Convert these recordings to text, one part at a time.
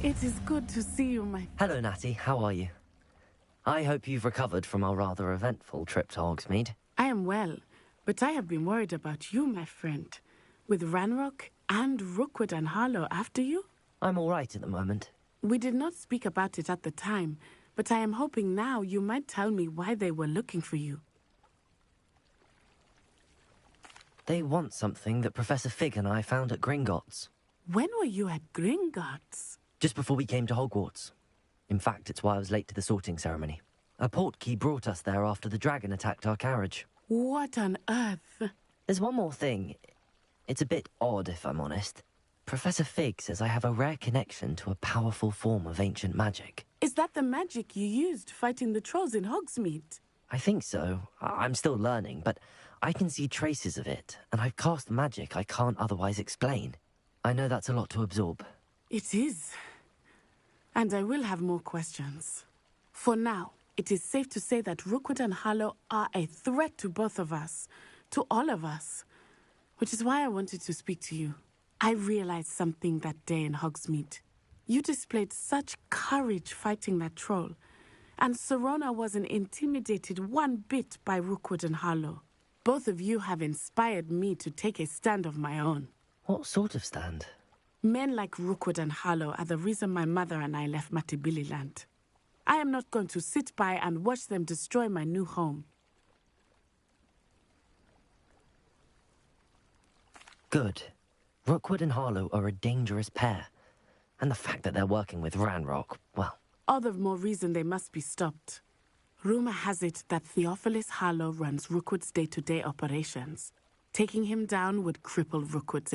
It is good to see you, my... Hello, Natty. How are you? I hope you've recovered from our rather eventful trip to Hogsmeade. I am well, but I have been worried about you, my friend. With Ranrock and Rookwood and Harlow after you? I'm all right at the moment. We did not speak about it at the time, but I am hoping now you might tell me why they were looking for you. They want something that Professor Fig and I found at Gringotts. When were you at Gringotts? Just before we came to Hogwarts. In fact, it's why I was late to the sorting ceremony. A portkey brought us there after the dragon attacked our carriage. What on earth? There's one more thing. It's a bit odd, if I'm honest. Professor Fig says I have a rare connection to a powerful form of ancient magic. Is that the magic you used fighting the trolls in Hogsmeade? I think so. I'm still learning, but I can see traces of it, and I've cast magic I can't otherwise explain. I know that's a lot to absorb. It is. And I will have more questions. For now, it is safe to say that Rookwood and Harlow are a threat to both of us, to all of us, which is why I wanted to speak to you. I realized something that day in Hogsmeade. You displayed such courage fighting that troll, and Serona wasn't intimidated one bit by Rookwood and Harlow. Both of you have inspired me to take a stand of my own. What sort of stand? Men like Rookwood and Harlow are the reason my mother and I left Matabeleland. I am not going to sit by and watch them destroy my new home. Good. Rookwood and Harlow are a dangerous pair. And the fact that they're working with Ranrock, well... All the more reason they must be stopped. Rumor has it that Theophilus Harlow runs Rookwood's day-to-day operations. Taking him down would cripple Rookwood's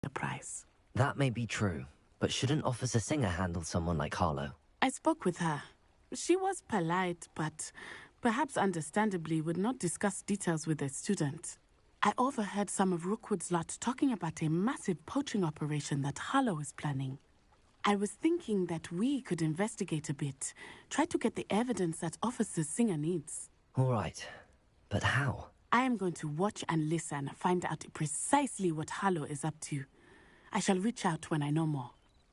enterprise. That may be true, but shouldn't Officer Singer handle someone like Harlow? I spoke with her. She was polite, but perhaps understandably would not discuss details with a student. I overheard some of Rookwood's lot talking about a massive poaching operation that Harlow is planning. I was thinking that we could investigate a bit, try to get the evidence that Officer Singer needs. All right, but how? I am going to watch and listen, find out precisely what Harlow is up to. I shall reach out when I know more.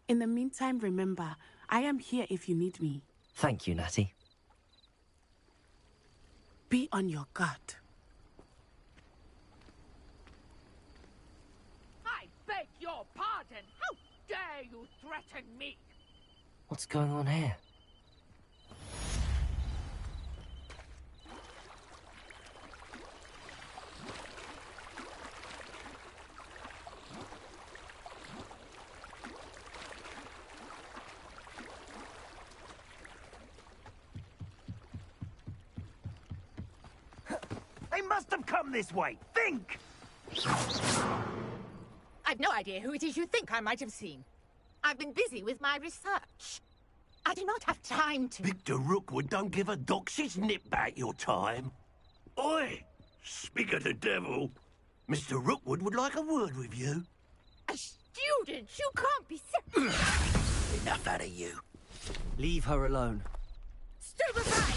In the meantime, remember, I am here if you need me. Thank you, Natty. Be on your guard. I beg your pardon! How dare you threaten me? What's going on here? They must have come this way. Think! I've no idea who it is you think I might have seen. I've been busy with my research. I do not have time to... Victor Rookwood don't give a doxy's nip back your time. Oi! Speak of the devil. Mr. Rookwood would like a word with you. A student? You can't be so... Enough out of you. Leave her alone. Stupefy!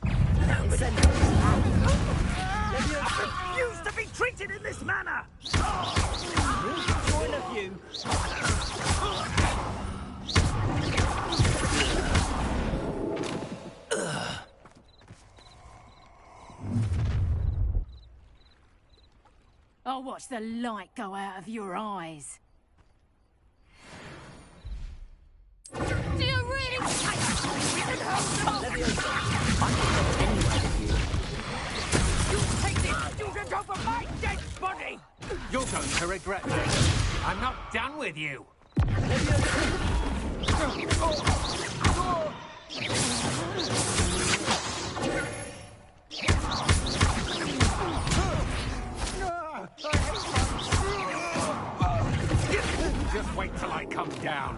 I refuse to be treated in this manner! Join of you. I'll watch the light go out of your eyes. Do you really... You'll take this student over my dead body! You're going to regret this. I'm not done with you. Just wait till I come down.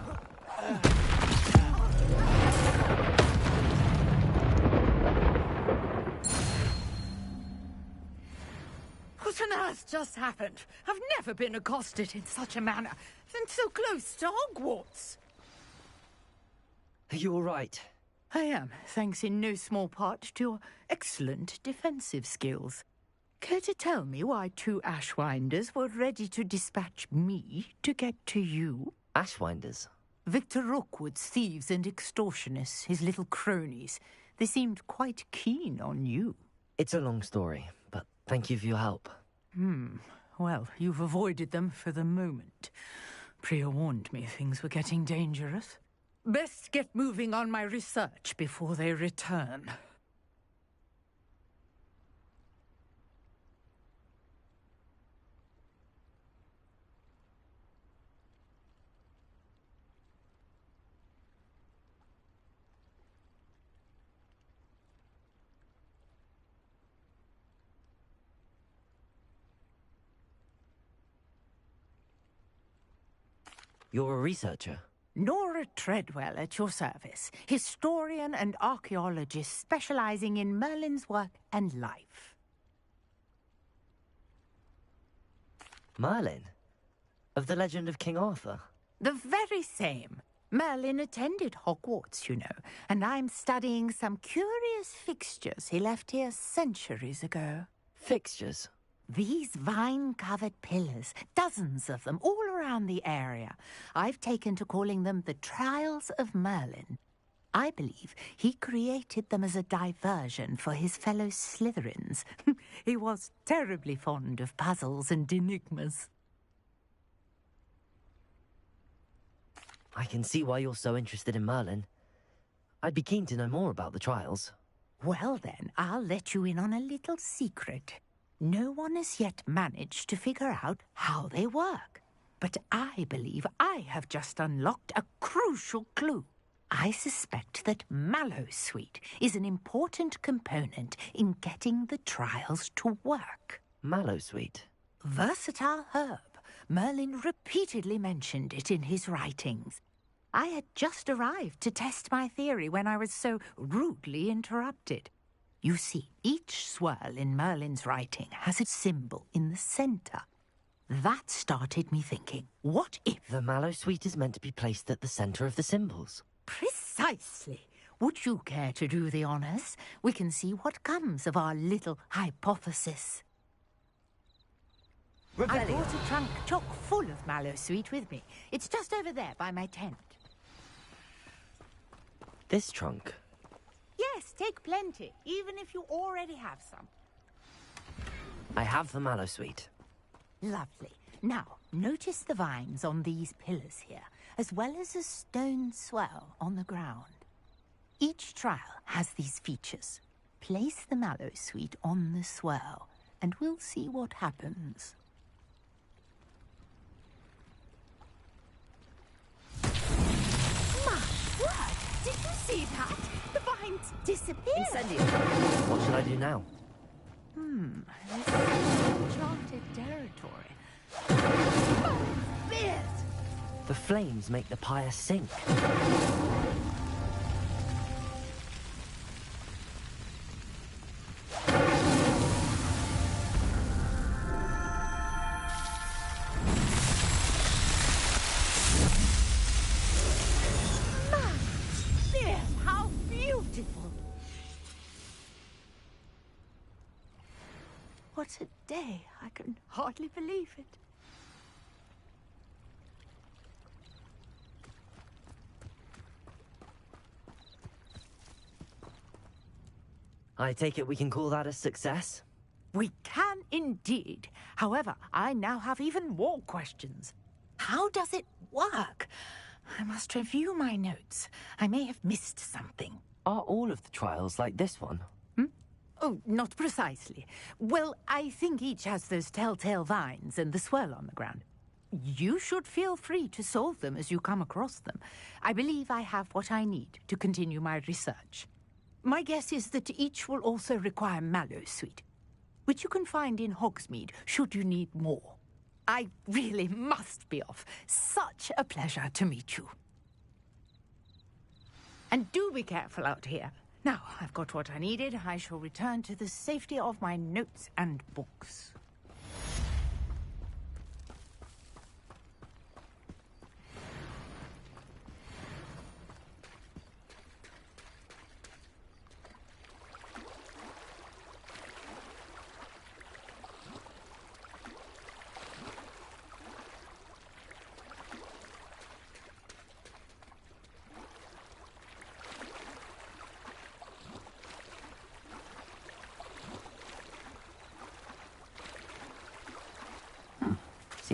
What on earth just happened? I've never been accosted in such a manner, and so close to Hogwarts. Are you all right? I am, thanks in no small part to your excellent defensive skills. Care to tell me why 2 Ashwinders were ready to dispatch me to get to you? Ashwinders? Victor Rookwood's thieves and extortionists, his little cronies. They seemed quite keen on you. It's a long story, but thank you for your help. Well, you've avoided them for the moment. Priya warned me things were getting dangerous. Best get moving on my research before they return. You're a researcher? Nora Treadwell at your service, historian and archaeologist specializing in Merlin's work and life. Merlin? Of the legend of King Arthur? The very same. Merlin attended Hogwarts, you know, and I'm studying some curious fixtures he left here centuries ago. Fixtures? These vine-covered pillars, dozens of them, all around the area. I've taken to calling them the Trials of Merlin. I believe he created them as a diversion for his fellow Slytherins. He was terribly fond of puzzles and enigmas. I can see why you're so interested in Merlin. I'd be keen to know more about the trials. Well then, I'll let you in on a little secret. No one has yet managed to figure out how they work. But I believe I have just unlocked a crucial clue. I suspect that Mallowsweet is an important component in getting the trials to work. Mallowsweet? Versatile herb. Merlin repeatedly mentioned it in his writings. I had just arrived to test my theory when I was so rudely interrupted. You see, each swirl in Merlin's writing has a symbol in the center. That started me thinking, what if... The Mallowsweet is meant to be placed at the center of the symbols. Precisely. Would you care to do the honors? We can see what comes of our little hypothesis. I brought a trunk chock full of Mallowsweet with me. It's just over there by my tent. This trunk? Yes, take plenty, even if you already have some. I have the Mallowsweet. Lovely. Now, notice the vines on these pillars here, as well as a stone swell on the ground. Each trial has these features. Place the Mallowsweet on the swell, and we'll see what happens. My word! Did you see that? The vines disappeared. Incendio! What should I do now? This is uncharted territory. Oh, fierce! The flames make the pyre sink. How beautiful! What a day. I can hardly believe it. I take it we can call that a success? We can indeed. However, I now have even more questions. How does it work? I must review my notes. I may have missed something. Are all of the trials like this one? Oh, not precisely. Well, I think each has those telltale vines and the swirl on the ground. You should feel free to solve them as you come across them. I believe I have what I need to continue my research. My guess is that each will also require Mallowsweet, which you can find in Hogsmeade should you need more. I really must be off. Such a pleasure to meet you. And do be careful out here. Now, I've got what I needed. I shall return to the safety of my notes and books.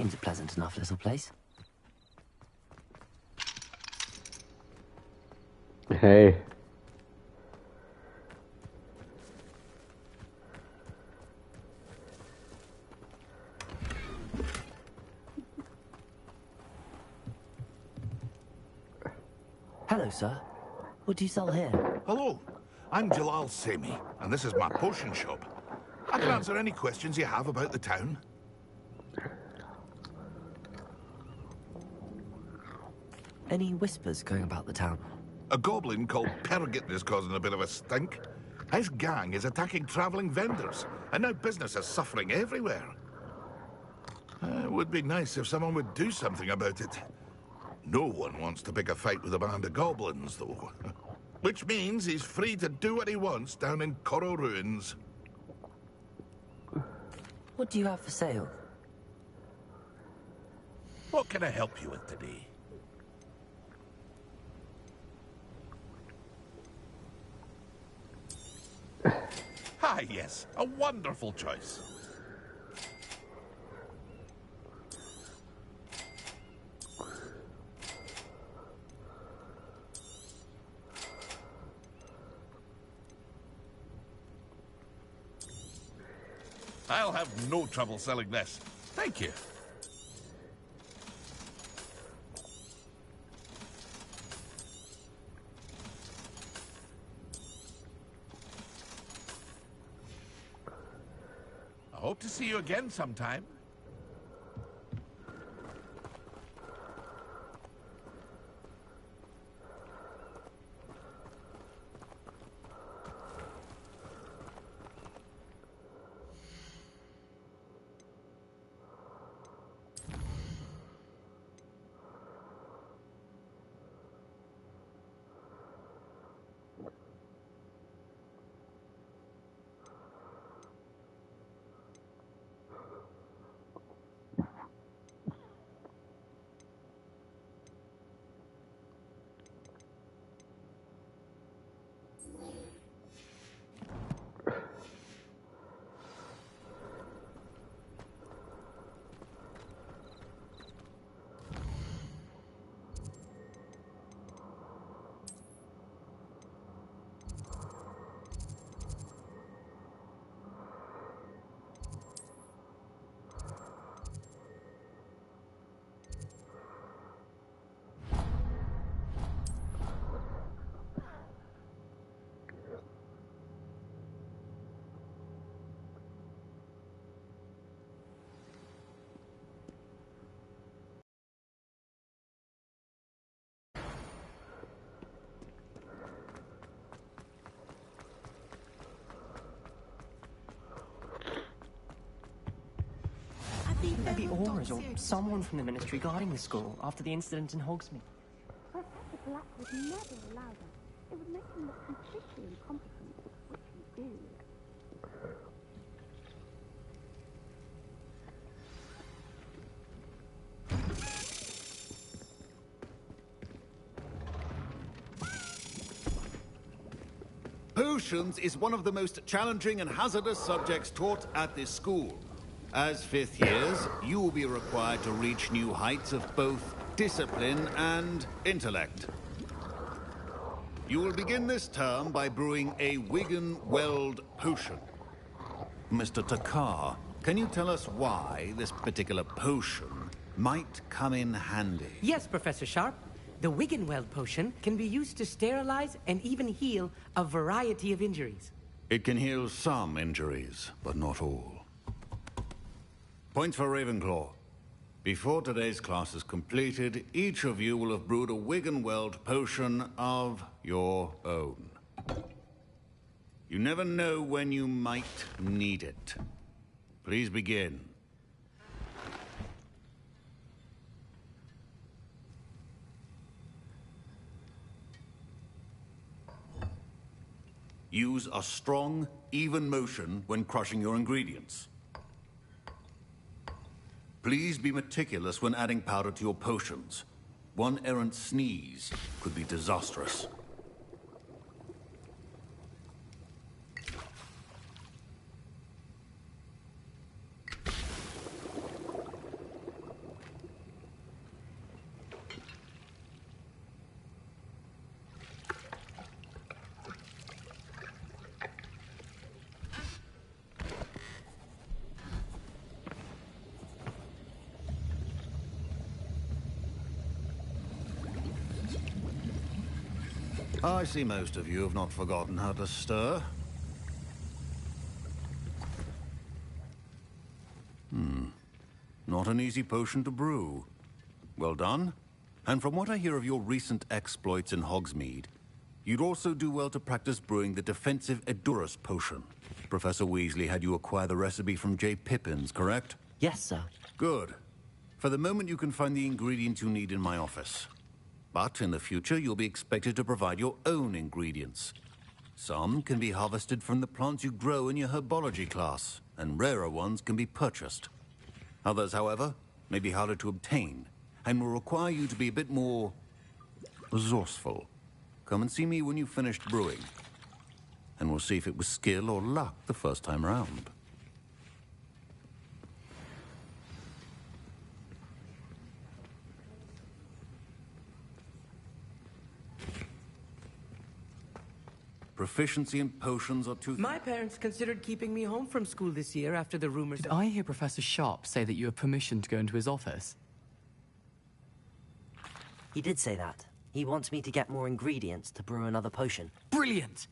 Seems a pleasant enough little place. Hey. Hello, sir. What do you sell here? Hello, I'm Jalal Semi, and this is my potion shop. I can answer any questions you have about the town. Any whispers going about the town? A goblin called Pergit is causing a bit of a stink. His gang is attacking travelling vendors, and now business is suffering everywhere. It would be nice if someone would do something about it. No one wants to pick a fight with a band of goblins, though. Which means he's free to do what he wants down in Coral Ruins. What do you have for sale? What can I help you with today? Ah, yes, a wonderful choice. I'll have no trouble selling this. Thank you. I hope to see you again sometime. Maybe Aurors or someone from the Ministry guarding the school after the incident in Hogsmeade. Professor Black would never allow that. It would make him look completely incompetent, which you do. Potions is one of the most challenging and hazardous subjects taught at this school. As fifth years, you will be required to reach new heights of both discipline and intellect. You will begin this term by brewing a Wigan-Weld potion. Mr. Takar, can you tell us why this particular potion might come in handy? Yes, Professor Sharp. The Wiggenweld potion can be used to sterilize and even heal a variety of injuries. It can heal some injuries, but not all. Points for Ravenclaw. Before today's class is completed, each of you will have brewed a Wiggenweld potion of your own. You never know when you might need it. Please begin. Use a strong, even motion when crushing your ingredients. Please be meticulous when adding powder to your potions. One errant sneeze could be disastrous. I see most of you have not forgotten how to stir. Not an easy potion to brew. Well done. And from what I hear of your recent exploits in Hogsmeade, you'd also do well to practice brewing the defensive Edurus potion. Professor Weasley had you acquire the recipe from J. Pippins, correct? Yes, sir. Good. For the moment, you can find the ingredients you need in my office. But in the future, you'll be expected to provide your own ingredients. Some can be harvested from the plants you grow in your herbology class, and rarer ones can be purchased. Others, however, may be harder to obtain, and will require you to be a bit more resourceful. Come and see me when you've finished brewing, and we'll see if it was skill or luck the first time round. Proficiency in potions are too... My parents considered keeping me home from school this year after the rumors... Did I hear Professor Sharp say that you have permission to go into his office? He did say that. He wants me to get more ingredients to brew another potion. Brilliant!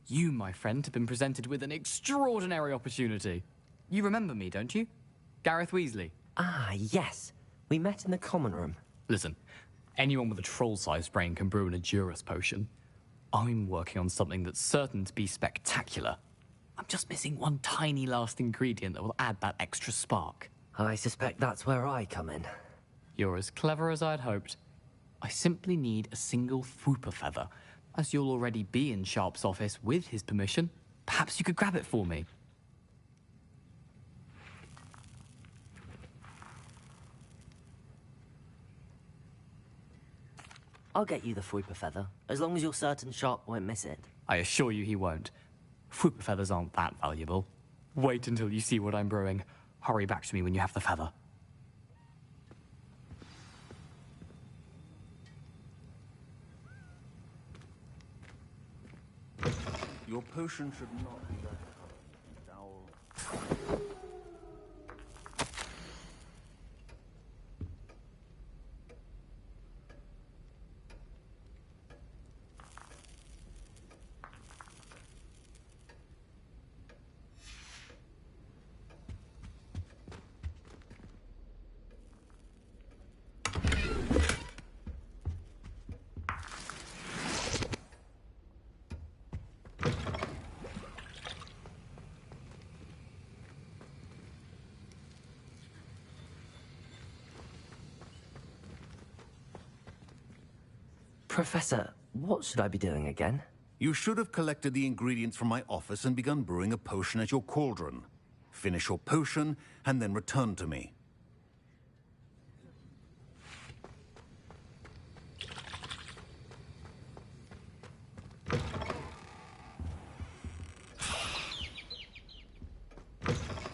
You, my friend, have been presented with an extraordinary opportunity. You remember me, don't you? Gareth Weasley. Ah, yes. We met in the common room. Listen, anyone with a troll-sized brain can brew an Edurus potion. I'm working on something that's certain to be spectacular. I'm just missing one tiny last ingredient that will add that extra spark. I suspect that's where I come in. You're as clever as I'd hoped. I simply need a single Fwooper feather. As you'll already be in Sharp's office with his permission, perhaps you could grab it for me. I'll get you the Fwooper feather, as long as you're certain Sharp won't miss it. I assure you he won't. Fwooper feathers aren't that valuable. Wait until you see what I'm brewing. Hurry back to me when you have the feather. Your potion should not be that foul. Professor, what should I be doing again? You should have collected the ingredients from my office and begun brewing a potion at your cauldron. Finish your potion, and then return to me.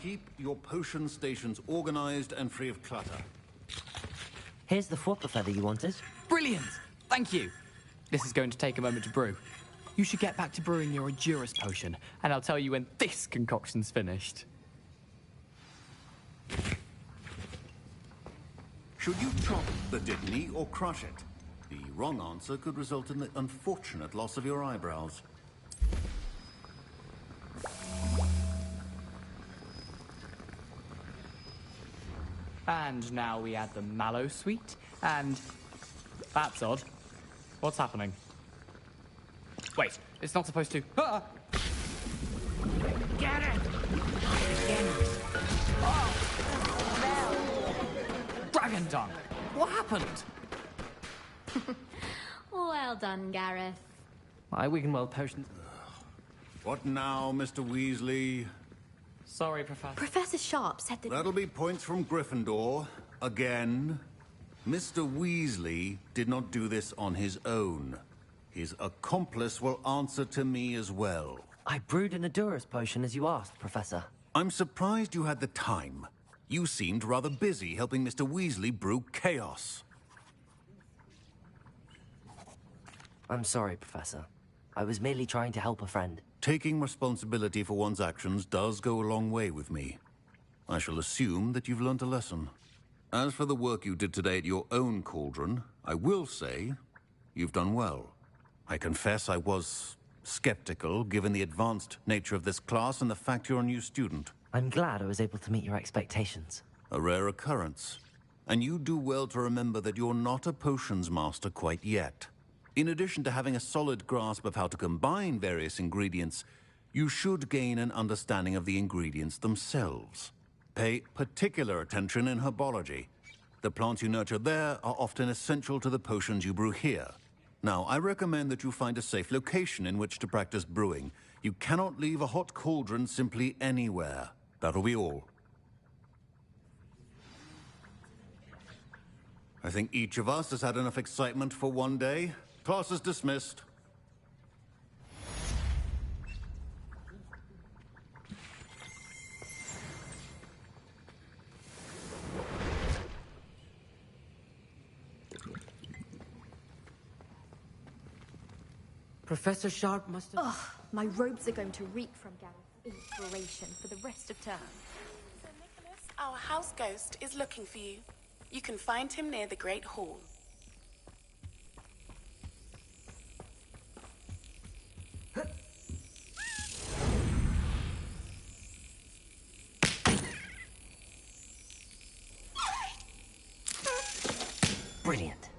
Keep your potion stations organized and free of clutter. Here's the Fwooper feather you wanted. Brilliant! Thank you. This is going to take a moment to brew. You should get back to brewing your Edurus potion, and I'll tell you when this concoction's finished. Should you chop the Dittany or crush it? The wrong answer could result in the unfortunate loss of your eyebrows. And now we add the mallow sweet, and... That's odd. What's happening? Wait, it's not supposed to... Ah! Get it! Dragon Dung! What happened? Well done, Gareth. My Wiggenweld potion... What now, Mr. Weasley? Sorry, Professor. Professor Sharp said that... That'll be points from Gryffindor. Again. Mr. Weasley did not do this on his own. His accomplice will answer to me as well. I brewed an Edurus potion as you asked, Professor. I'm surprised you had the time. You seemed rather busy helping Mr. Weasley brew chaos. I'm sorry, Professor. I was merely trying to help a friend. Taking responsibility for one's actions does go a long way with me. I shall assume that you've learnt a lesson. As for the work you did today at your own cauldron, I will say you've done well. I confess I was skeptical, given the advanced nature of this class and the fact you're a new student. I'm glad I was able to meet your expectations. A rare occurrence. And you do well to remember that you're not a potions master quite yet. In addition to having a solid grasp of how to combine various ingredients, you should gain an understanding of the ingredients themselves. Pay particular attention in herbology. The plants you nurture there are often essential to the potions you brew here. Now, I recommend that you find a safe location in which to practice brewing. You cannot leave a hot cauldron simply anywhere. That'll be all. I think each of us has had enough excitement for one day. Class is dismissed. Professor Sharp must have... Ugh, my robes are going to reek from Gareth's inspiration for the rest of term. Sir Nicholas, our house ghost is looking for you. You can find him near the Great Hall. Brilliant.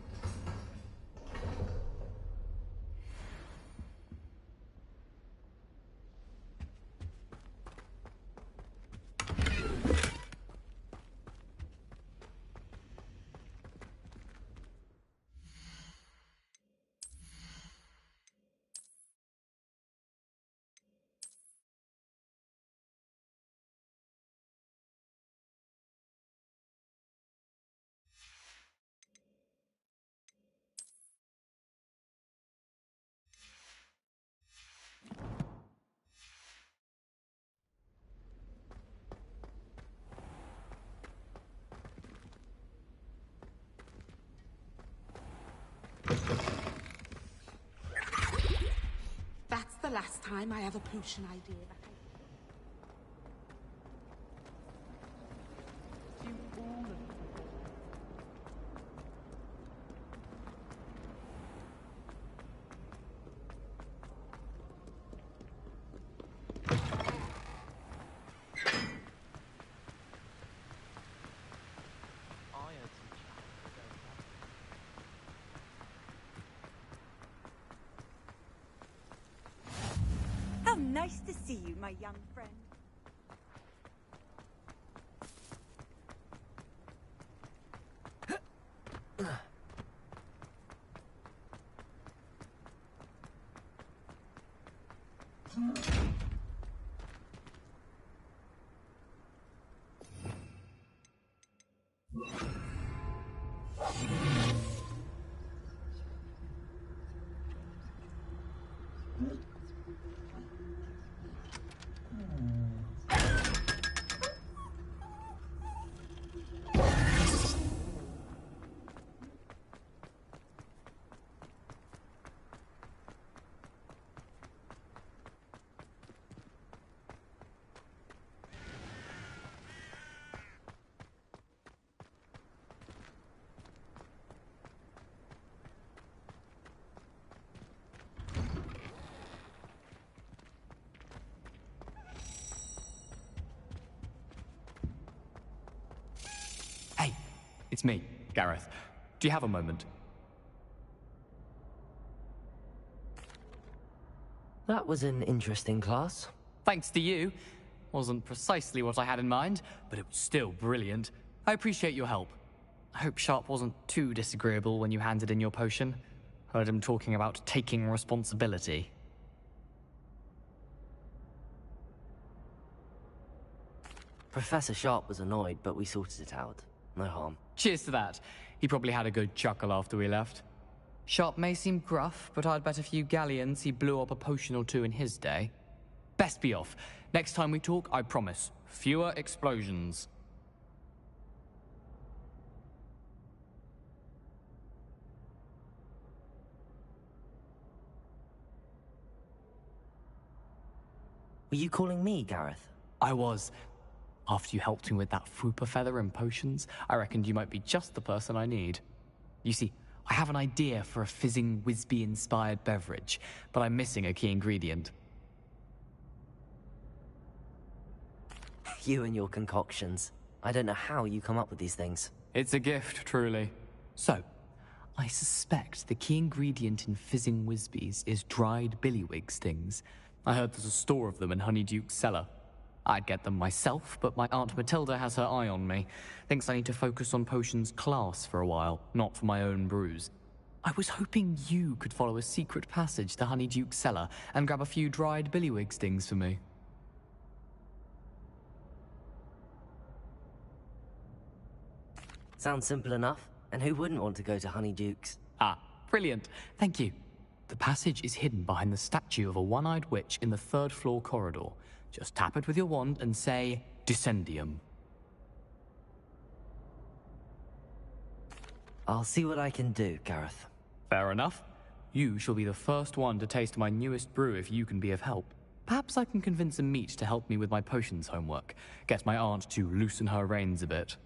That's the last time I have a potion idea that How nice to see you, my young friend. It's me, Gareth. Do you have a moment? That was an interesting class. Thanks to you. Wasn't precisely what I had in mind, but it was still brilliant. I appreciate your help. I hope Sharp wasn't too disagreeable when you handed in your potion. Heard him talking about taking responsibility. Professor Sharp was annoyed, but we sorted it out. No harm. Cheers to that. He probably had a good chuckle after we left. Sharp may seem gruff, but I'd bet a few galleons he blew up a potion or two in his day. Best be off. Next time we talk, I promise, fewer explosions. Were you calling me, Gareth? I was. After you helped me with that Fupa feather and potions, I reckoned you might be just the person I need. You see, I have an idea for a fizzing Whizbee-inspired beverage, but I'm missing a key ingredient. You and your concoctions. I don't know how you come up with these things. It's a gift, truly. So, I suspect the key ingredient in fizzing Whizbees is dried billywig stings. I heard there's a store of them in Honeyduke's cellar. I'd get them myself, but my Aunt Matilda has her eye on me. Thinks I need to focus on potions class for a while, not for my own brews. I was hoping you could follow a secret passage to Honeyduke's cellar and grab a few dried billywig stings for me. Sounds simple enough. And who wouldn't want to go to Honeyduke's? Ah, brilliant. Thank you. The passage is hidden behind the statue of a one-eyed witch in the third-floor corridor. Just tap it with your wand and say, Descendium. I'll see what I can do, Gareth. Fair enough. You shall be the first one to taste my newest brew if you can be of help. Perhaps I can convince a meat to help me with my potions homework. Get my aunt to loosen her reins a bit.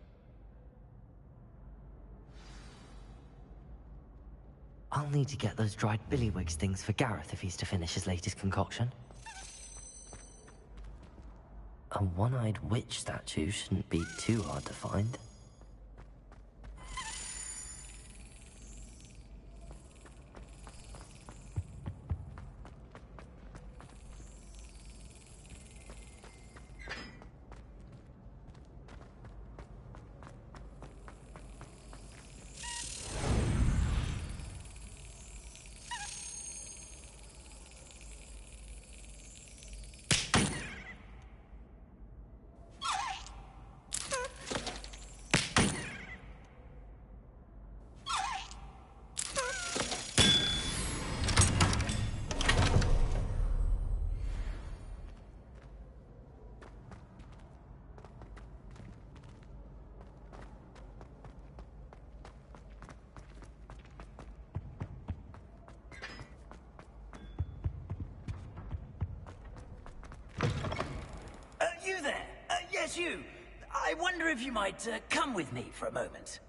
I'll need to get those dried billywig stings for Gareth if he's to finish his latest concoction. A one-eyed witch statue shouldn't be too hard to find. You there? Yes, you. I wonder if you might come with me for a moment.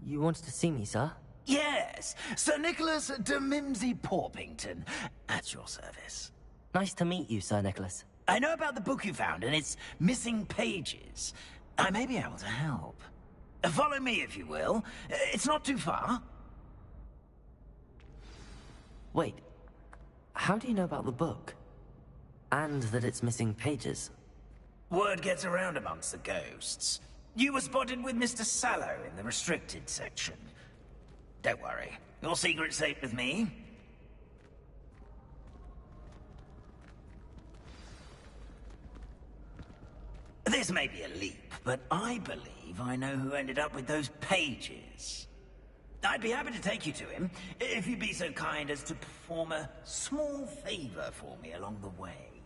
You wanted to see me, sir? Yes, Sir Nicholas de Mimsy Porpington, at your service. Nice to meet you, Sir Nicholas. I know about the book you found and its missing pages. I may be able to help. Follow me, if you will. It's not too far. Wait, how do you know about the book? And that it's missing pages? Word gets around amongst the ghosts. You were spotted with Mr. Sallow in the restricted section. Don't worry, your secret's safe with me. This may be a leap, but I believe I know who ended up with those pages. I'd be happy to take you to him, if you'd be so kind as to perform a small favor for me along the way.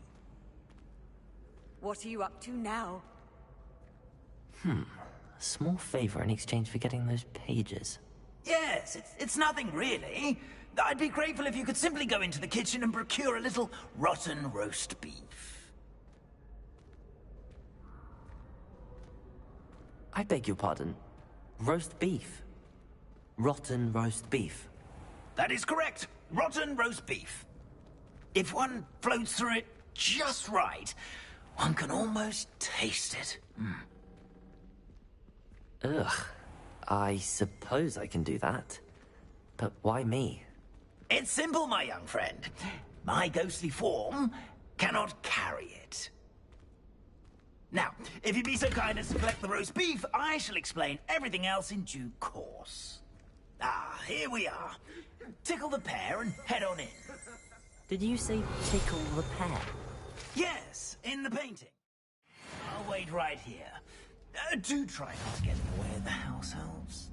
What are you up to now? A small favor in exchange for getting those pages. Yes, it's nothing really. I'd be grateful if you could simply go into the kitchen and procure a little rotten roast beef. I beg your pardon. Roast beef. Rotten roast beef. That is correct. Rotten roast beef. If one floats through it just right, one can almost taste it. Ugh. I suppose I can do that. But why me? It's simple, my young friend. My ghostly form cannot carry it. Now, if you'd be so kind as to collect the roast beef, I shall explain everything else in due course. Ah, here we are. Tickle the pear and head on in. Did you say tickle the pear? Yes, in the painting. I'll wait right here. Do try not to get in the way of the house elves.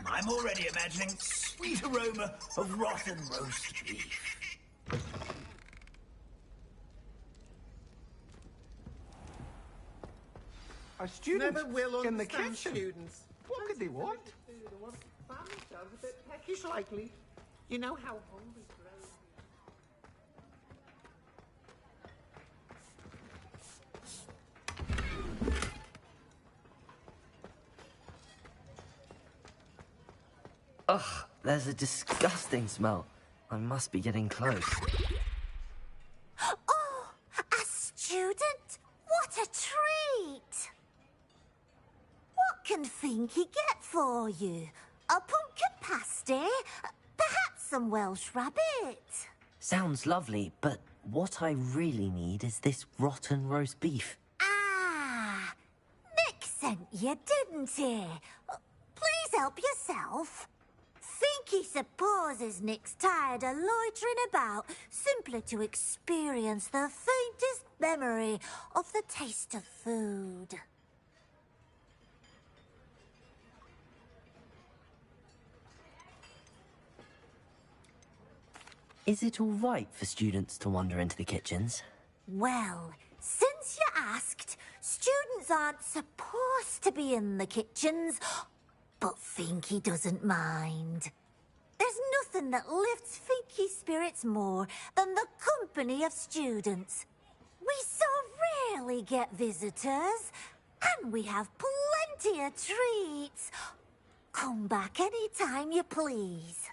I'm already imagining sweet aroma of rotten roast beef. A student Never will in the understand kitchen. students. What could they want? They want to fan themselves a bit peckish likely. You know how hungry grows. Ugh, there's a disgusting smell. I must be getting close. Oh, a student? What a treat! What can Finky get for you? A pumpkin pasty? Perhaps some Welsh rabbit? Sounds lovely, but what I really need is this rotten roast beef. Ah, Nick sent you, didn't he? Please help yourself. Finky supposes Nick's tired of loitering about simply to experience the faintest memory of the taste of food. Is it all right for students to wander into the kitchens? Well, since you asked, students aren't supposed to be in the kitchens, but Finky doesn't mind. There's nothing that lifts Finky's spirits more than the company of students. We so rarely get visitors, and we have plenty of treats. Come back any time you please.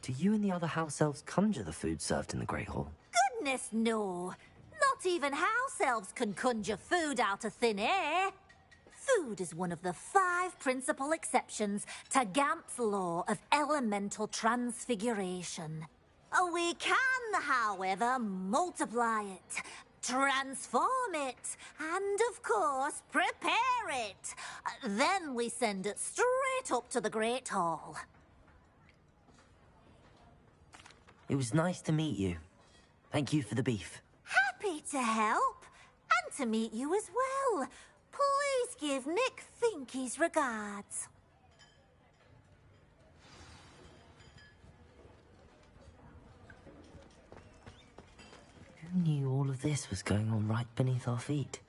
Do you and the other house elves conjure the food served in the Great Hall? Goodness, no. Not even house elves can conjure food out of thin air. Food is one of the 5 principal exceptions to Gamp's law of elemental transfiguration. We can, however, multiply it, transform it, and, of course, prepare it. Then we send it straight up to the Great Hall. It was nice to meet you. Thank you for the beef. Happy to help, and to meet you as well. Please give Nick Finky's regards. Who knew all of this was going on right beneath our feet?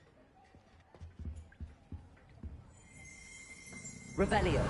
Revelio.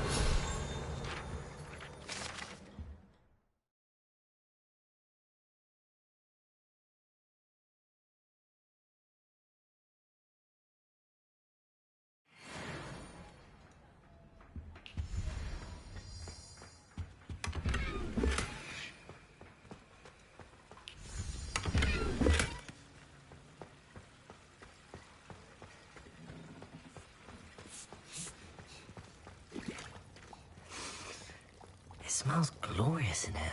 It smells glorious in here.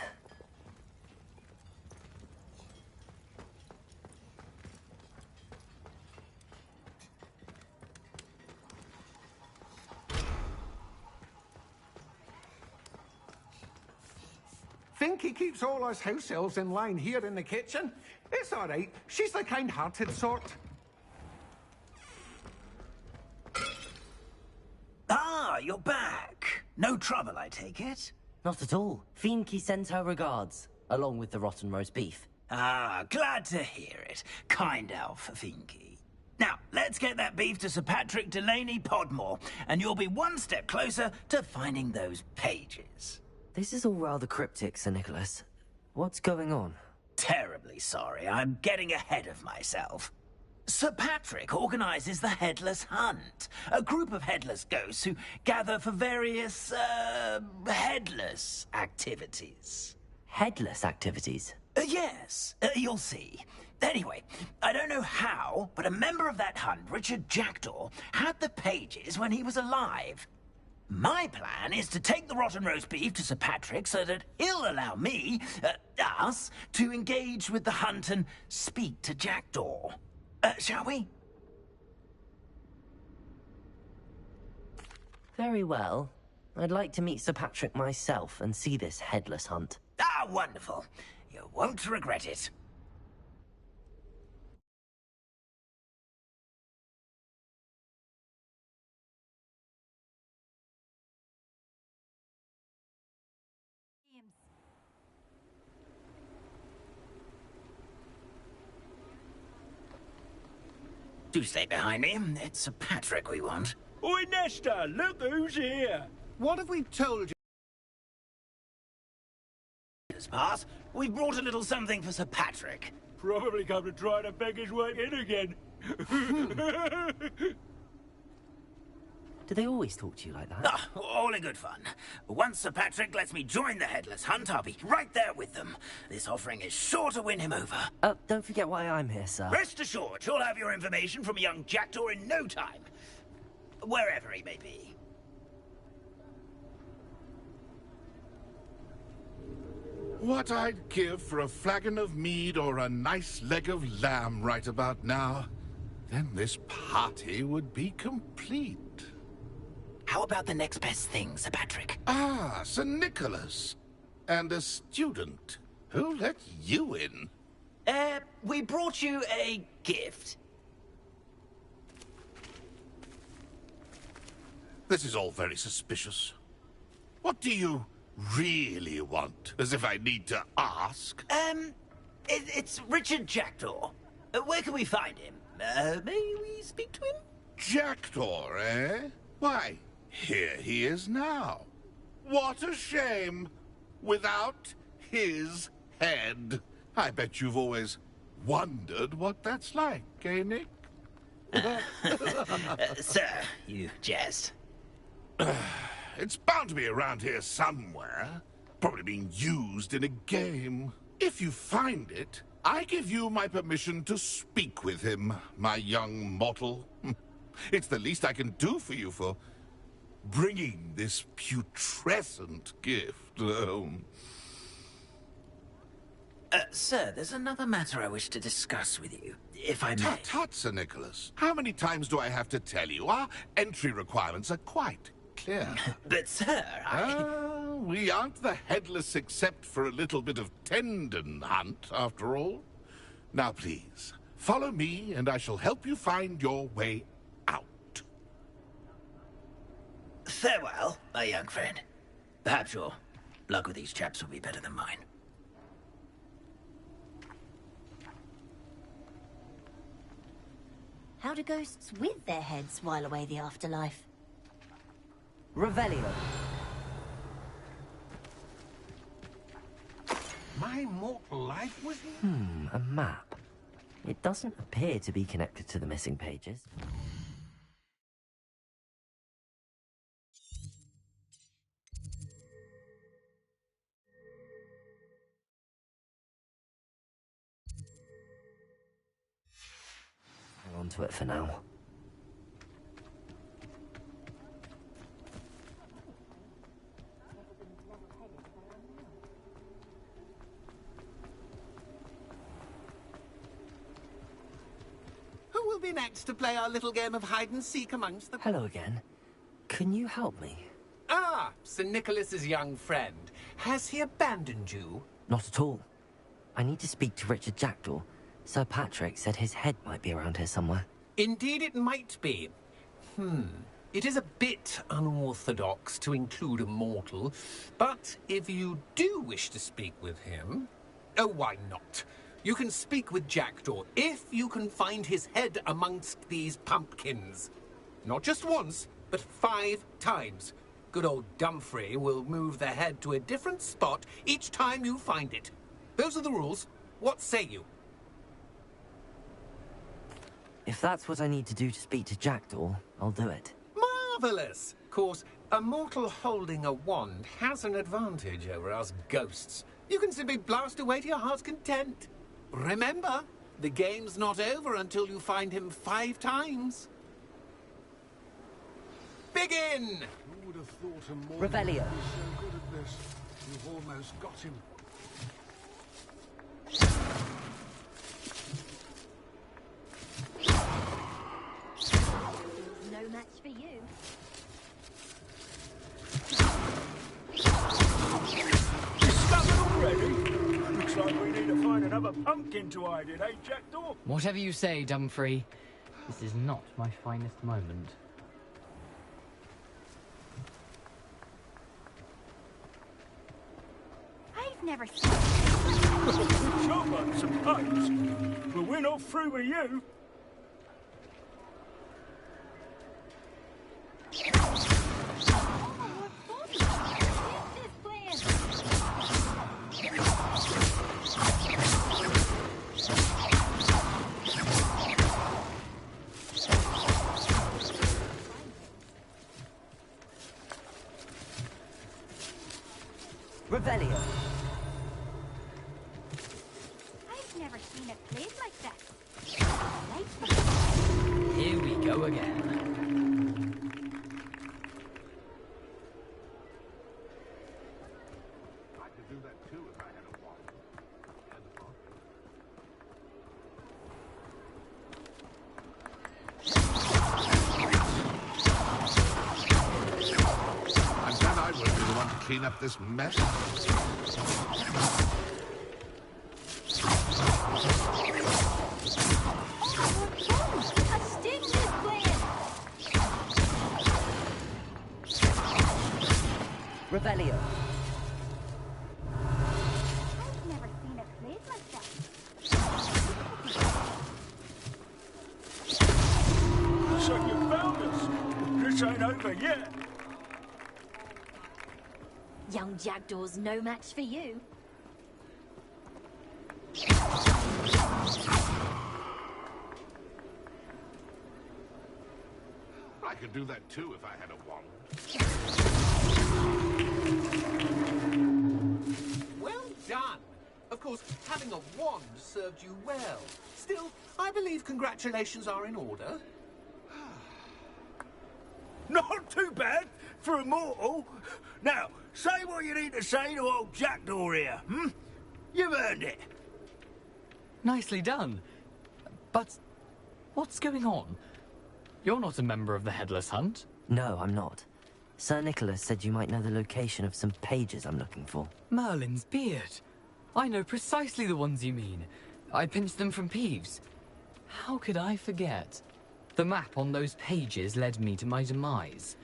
Finky keeps all us house elves in line here in the kitchen. It's all right. She's the kind-hearted sort. Ah, you're back. No trouble, I take it? Not at all. Finky sends her regards, along with the rotten roast beef. Ah, glad to hear it. Kind elf, Finky. Now, let's get that beef to Sir Patrick Delaney Podmore, and you'll be one step closer to finding those pages. This is all rather cryptic, Sir Nicholas. What's going on? Terribly sorry. I'm getting ahead of myself. Sir Patrick organises the Headless Hunt, a group of headless ghosts who gather for various, headless activities. Headless activities? Yes, you'll see. Anyway, I don't know how, but a member of that hunt, Richard Jackdaw, had the pages when he was alive. My plan is to take the rotten roast beef to Sir Patrick so that he'll allow me, us, to engage with the hunt and speak to Jackdaw. Shall we? Very well. I'd like to meet Sir Patrick myself and see this headless hunt. Ah, wonderful. You won't regret it. Do stay behind me. It's Sir Patrick we want. Oi, Nesta, look who's here. What have we told you? Pass. We've brought a little something for Sir Patrick. Probably come to try to beg his way in again. Do they always talk to you like that? Ah, all in good fun. Once Sir Patrick lets me join the Headless Hunt, I'll be right there with them. This offering is sure to win him over. Don't forget why I'm here, sir. Rest assured, you'll have your information from a young jackdaw in no time. Wherever he may be. What I'd give for a flagon of mead or a nice leg of lamb right about now. Then this party would be complete. How about the next best thing, Sir Patrick? Ah, Sir Nicholas. And a student. Who let you in? We brought you a gift. This is all very suspicious. What do you really want? As if I need to ask. It's Richard Jackdaw. Where can we find him? May we speak to him? Jackdaw, eh? Why, here he is now. What a shame. Without his head. I bet you've always wondered what that's like, eh, Nick? Sir, you jest. It's bound to be around here somewhere. Probably being used in a game. If you find it, I give you my permission to speak with him, my young mortal. It's the least I can do for you for bringing this putrescent gift home. Sir, there's another matter I wish to discuss with you, if I may. Tut, tut, Sir Nicholas. How many times do I have to tell you? Our entry requirements are quite clear. But, sir, we aren't the Headless except for a little bit of tendon hunt, after all. Now, please, follow me, and I shall help you find your way out. Farewell, my young friend. Perhaps your luck with these chaps will be better than mine. How do ghosts with their heads while away the afterlife? Revelio. My mortal life was... A map. It doesn't appear to be connected to the missing pages. Hang on to it for now. Who will be next to play our little game of hide-and-seek amongst the... Hello again. Can you help me? Ah, Sir Nicholas's young friend. Has he abandoned you? Not at all. I need to speak to Richard Jackdaw. Sir Patrick said his head might be around here somewhere. Indeed it might be. It is a bit unorthodox to include a mortal, but if you do wish to speak with him... Oh, why not? You can speak with Jackdaw if you can find his head amongst these pumpkins. Not just once, but 5 times. Good old Dumfrey will move the head to a different spot each time you find it. Those are the rules. What say you? If that's what I need to do to speak to Jackdaw, I'll do it. Marvellous! Of course, a mortal holding a wand has an advantage over us ghosts. You can simply blast away to your heart's content. Remember, the game's not over until you find him 5 times. Begin! Who would have thought a mortal Revelio. was so good at this? You've almost got him. No match for you. Discovered already? Looks like we need to find another pumpkin to hide in, eh, Jackdaw? Whatever you say, Dumfrey. This is not my finest moment. I've never seen... Sure, I suppose. But we're not through with you. Revelio. I've never seen it played like that. Here we go again. I could do that too if I had a wand. I'm glad I won't be the one to clean up this mess. Revelio. I've never seen it played like that. So you found us. This ain't over yet. Young Jackdaw's no match for you. I could do that too if I had a wand. Well done. Of course, having a wand served you well. Still, I believe congratulations are in order. Not too bad for a mortal. Now, say what you need to say to old Jackdaw here, hmm? You've earned it. Nicely done. But what's going on? You're not a member of the Headless Hunt. No, I'm not. Sir Nicholas said you might know the location of some pages I'm looking for. Merlin's beard. I know precisely the ones you mean. I pinched them from Peeves. How could I forget? The map on those pages led me to my demise.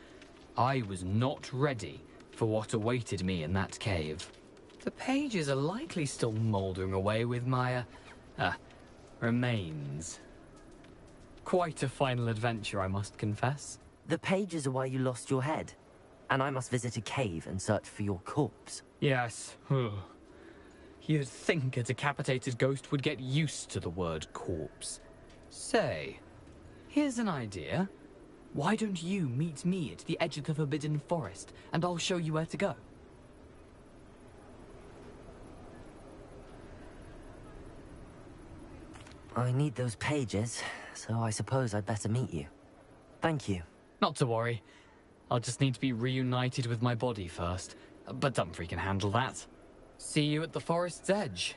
I was not ready for what awaited me in that cave. The pages are likely still mouldering away with my, remains. Quite a final adventure, I must confess. The pages are why you lost your head. And I must visit a cave and search for your corpse. Yes. You'd think a decapitated ghost would get used to the word corpse. Say, here's an idea. Why don't you meet me at the edge of the Forbidden Forest, and I'll show you where to go? I need those pages, so I suppose I'd better meet you. Thank you. Not to worry. I'll just need to be reunited with my body first. But Dumfries can handle that. See you at the forest's edge.